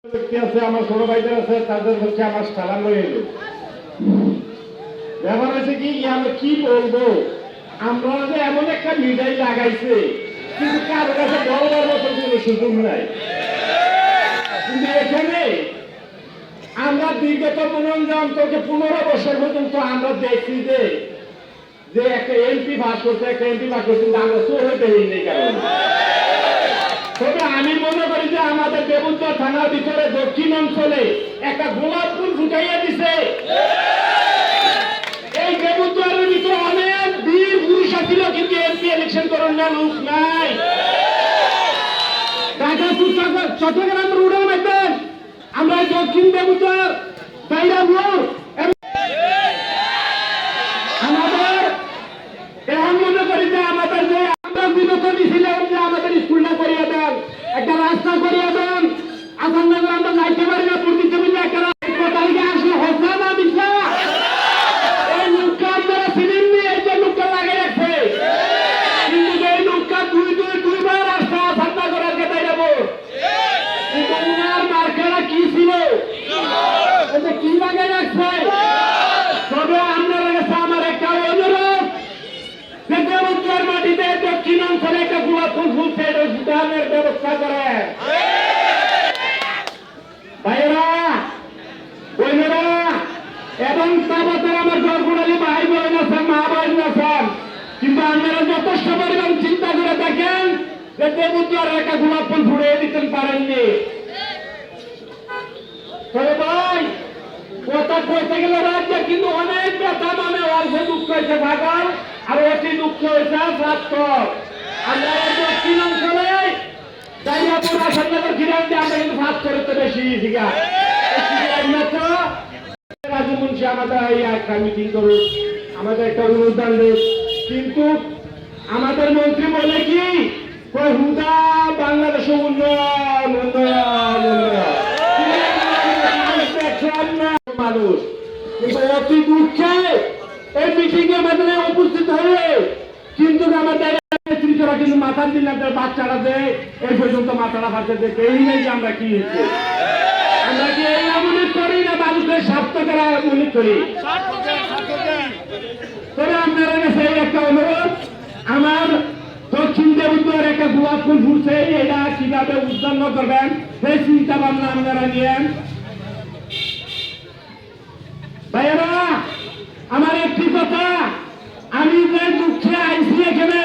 ব্যক্তি আছে, আমার ছোট ভাইদের আছে, তাদের হচ্ছে আমার সালাম রয়ে এলো। ব্যাপার হচ্ছে কি, আমি কি বলবো, আমরা যে এমন একটা মিঠাই লাগাইছে, কিন্তু কারো কাছে বড়বার মতো কোনো সুযোগ নাই। কিন্তু এখানে আমরা বিগত অন্তত 15 বছর পর্যন্ত আমরা দেখছি যে একটা এমপি ভাগ করছে, একটা এমপি ভাগ করছে, আমরা চোর হইতে নেই। কারণ তবে আমি মনে করি যে আমাদের দেবুদ্দা থানার ভিতরে দক্ষিণ অঞ্চলে একটা গোলাপ ফুল ফুটাইয়া দিছে। এই দেবুদ্দারের ভিতরে অনেক বীর পুরুষ ছিল, কিন্তু এমপি ইলেকশন করার না লোক নাই। ঢাকা চট্টগ্রাম রোডের মধ্যে আমরা দক্ষিণ দেবুদ্দার বাইরা রোড আমাদের এখন মনে করি যে আমাদের যে আমরা বিগত দিয়েছিলাম যে আমাদের স্কুলটা করিয়ে দেন, একটা রাস্তা করিয়ে দেন, আসানগর আমরা যাইতে পারি না, প্রতিযোগিতা একটা তারিখে আসলে হচ্ছে না দিচ্ছে। এই লোকটা আপনারা চিনেননি, এই যে লোকটা লাগিয়ে রাখছে, কিন্তু এই লোকটা দুইবার রাস্তা ঠান্ডা করার কথা যাবো, কিন্তু উনার মার্কেটা কি ছিল, কি লাগিয়ে রাখছে। তবে আপনার কাছে আমার একটা অনুরোধ, দেবুদ্দার মাটিতে দক্ষিণ অঞ্চলে একটা গোলাপ ফুল ফুলছে, উদ্যানের ব্যবস্থা করে। ভাইয়েরা, বোনেরা এবং তাদের আমার গর্ভণালী ভাই বোন আছেন, মা বোন আছেন, কিন্তু আপনারা যথেষ্ট পরিমাণ চিন্তা করে দেখেন যে দেবুদ্দার একটা গোলাপ ফুল ফুড়িয়ে দিতে পারেননি। তবে ভাই কথা কইতে গেলে রাজ্যে কিন্তু অনেক ব্যথা, মানে অর্থে দুঃখ হয়েছে ভাগল, আর অতি দুঃখ হয়েছে ছাত্র। আমরা দক্ষিণ অঞ্চলে দাইয়াপুর আসানগর ঘিরান দিয়ে আমরা কিন্তু ভাত করতে বেশি শিখা রাজু মুন্সি আমাদের একটা মিটিং করুক, আমাদের একটা অনুদান দেব, কিন্তু আমাদের মন্ত্রী বলে কি হুদা বাংলাদেশের উন্নয়ন উন্নয়ন উন্নয়ন মানুষ, কিন্তু অতি দুঃখে এই মিটিং এর মাধ্যমে উপস্থিত হয়ে কিন্তু আমাদের নেতৃত্বরা কিন্তু মাথার দিন বাচ্চারা দেয়, এই পর্যন্ত মাথাটা বাচ্চা দেখে এই নেই যে আমরা কি হচ্ছে, আমরা কি এই মনে করি না মানুষের স্বার্থ করা মনে করি। তবে আপনারা কাছে একটা অনুরোধ, আমার দক্ষিণ দেবুদ্দার একটা গোলাপ ফুল ফুটছে, এটা কিভাবে উদ্যান করবেন সেই চিন্তা ভাবনা আপনারা নিয়েন। ভাইয়েরা, আমার একটি কথা, আমি যে দুঃখে আইসি এখানে